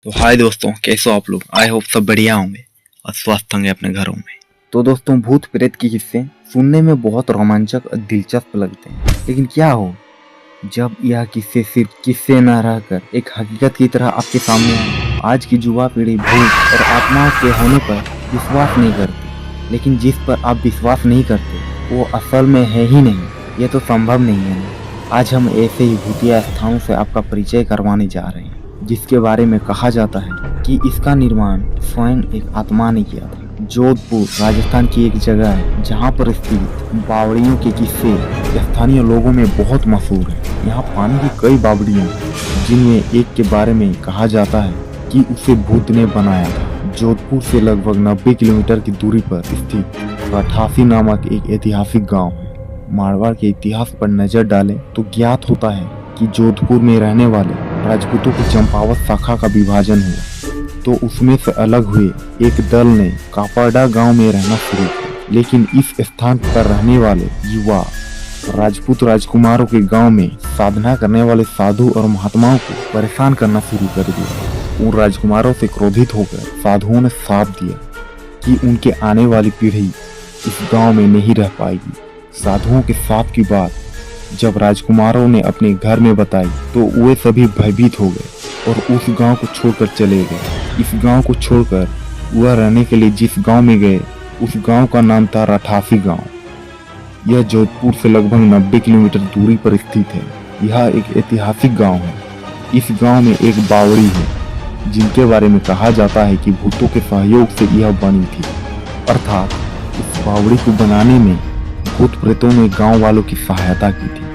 तो हाय दोस्तों, कैसे हो आप लोग। आई होप सब बढ़िया होंगे और स्वस्थ होंगे अपने घरों में। तो दोस्तों, भूत प्रेत की किस्से सुनने में बहुत रोमांचक और दिलचस्प लगते हैं, लेकिन क्या हो जब यह किस्से सिर्फ किस्से न रहकर एक हकीकत की तरह आपके सामने आए। आज की युवा पीढ़ी भूत और आत्माओं के होने पर विश्वास नहीं करती, लेकिन जिस पर आप विश्वास नहीं करते वो असल में है ही नहीं। ये तो संभव नहीं है ना। आज हम ऐसे ही भूतिया स्थानों से आपका परिचय करवाने जा रहे हैं, जिसके बारे में कहा जाता है कि इसका निर्माण स्वयं एक आत्मा ने किया था। जोधपुर राजस्थान की एक जगह है जहाँ पर स्थित बावड़ियों के किस्से स्थानीय लोगों में बहुत मशहूर है। यहाँ पानी की कई बावड़ियाँ, जिनमें एक के बारे में कहा जाता है कि उसे भूत ने बनाया था। जोधपुर से लगभग 90 किलोमीटर की दूरी पर स्थित रठासी नामक एक ऐतिहासिक गाँव है। मारवाड़ के इतिहास पर नजर डालें तो ज्ञात होता है कि जोधपुर में रहने वाले राजपूतों की चंपावत शाखा का विभाजन हुआ, तो उसमें से अलग हुए एक दल ने कापरडा गांव में रहना शुरू किया। लेकिन इस स्थान पर रहने वाले युवा राजपूत राजकुमारों के गांव में साधना करने वाले साधु और महात्माओं को परेशान करना शुरू कर दिया। उन राजकुमारों से क्रोधित होकर साधुओं ने श्राप दिया कि उनके आने वाली पीढ़ी इस गांव में नहीं रह पाएगी। साधुओं के श्राप की बात जब राजकुमारों ने अपने घर में बताई तो वे सभी भयभीत हो गए और उस गांव को छोड़कर चले गए। इस गांव को छोड़कर वह रहने के लिए जिस गांव में गए उस गांव का नाम था रठासी गांव। यह जोधपुर से लगभग 90 किलोमीटर दूरी पर स्थित है। यह एक ऐतिहासिक गांव है। इस गांव में एक बावड़ी है जिनके बारे में कहा जाता है कि भूतों के सहयोग से यह बनी थी, अर्थात इस बावड़ी को बनाने में भूत प्रेतों ने गांव वालों की सहायता की थी।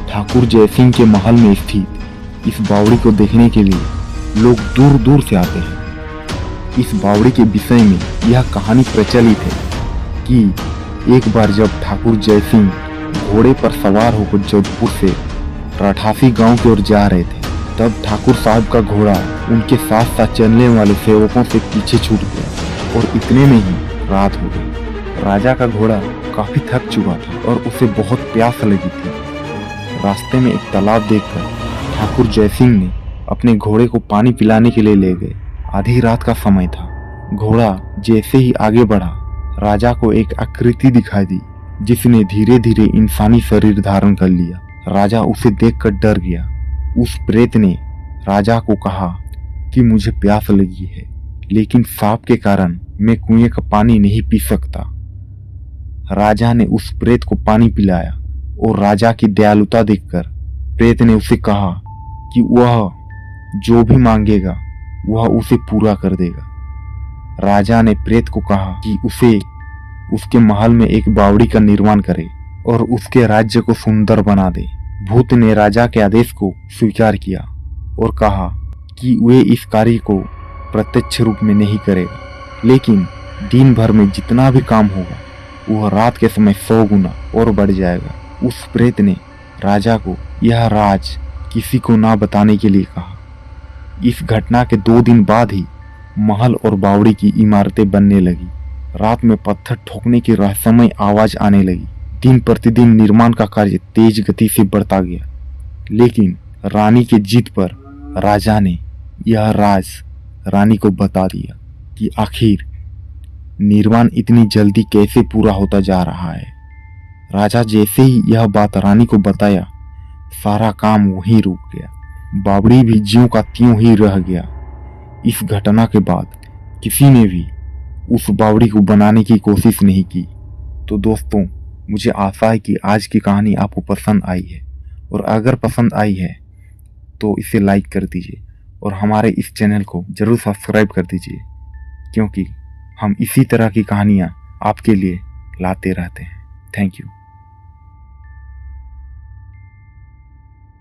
ठाकुर जयसिंह के महल में स्थित इस बावड़ी को देखने के लिए लोग दूर दूर से आते हैं। इस बावड़ी के विषय में यह कहानी प्रचलित है कि एक बार जब ठाकुर जयसिंह घोड़े पर सवार होकर जोधपुर से रठासी गांव की ओर जा रहे थे, तब ठाकुर साहब का घोड़ा उनके साथ साथ चलने वाले सेवकों से पीछे छूट गया और इतने में ही रात हो गई। राजा का घोड़ा काफी थक चुका था और उसे बहुत प्यास लगी थी। रास्ते में एक तालाब देखकर ठाकुर जयसिंह ने अपने घोड़े को पानी पिलाने के लिए ले गए। आधी रात का समय था। घोड़ा जैसे ही आगे बढ़ा, राजा को एक आकृति दिखाई दी जिसने धीरे धीरे इंसानी शरीर धारण कर लिया। राजा उसे देखकर डर गया। उस प्रेत ने राजा को कहा कि मुझे प्यास लगी है, लेकिन सांप के कारण मैं कुएं का पानी नहीं पी सकता। राजा ने उस प्रेत को पानी पिलाया और राजा की दयालुता देखकर प्रेत ने उसे कहा कि वह जो भी मांगेगा वह उसे पूरा कर देगा। राजा ने प्रेत को कहा कि उसे उसके महल में एक बावड़ी का निर्माण करे और उसके राज्य को सुंदर बना दे। भूत ने राजा के आदेश को स्वीकार किया और कहा कि वे इस कार्य को प्रत्यक्ष रूप में नहीं करेगा, लेकिन दिन भर में जितना भी काम होगा वह रात के समय 100 गुना और बढ़ जाएगा। उस प्रेत ने राजा को यह राज किसी को ना बताने के लिए कहा। इस घटना के 2 दिन बाद ही महल और बावड़ी की इमारतें बनने लगी। रात में पत्थर ठोकने की रहस्यमय आवाज आने लगी। दिन प्रतिदिन निर्माण का कार्य तेज गति से बढ़ता गया, लेकिन रानी के जिद पर राजा ने यह राज रानी को बता दिया कि आखिर निर्माण इतनी जल्दी कैसे पूरा होता जा रहा है। राजा जैसे ही यह बात रानी को बताया, सारा काम वहीं रुक गया। बावड़ी भी ज्यों का त्यों ही रह गया। इस घटना के बाद किसी ने भी उस बावड़ी को बनाने की कोशिश नहीं की। तो दोस्तों, मुझे आशा है कि आज की कहानी आपको पसंद आई है, और अगर पसंद आई है तो इसे लाइक कर दीजिए और हमारे इस चैनल को जरूर सब्सक्राइब कर दीजिए, क्योंकि हम इसी तरह की कहानियाँ आपके लिए लाते रहते हैं। Thank you.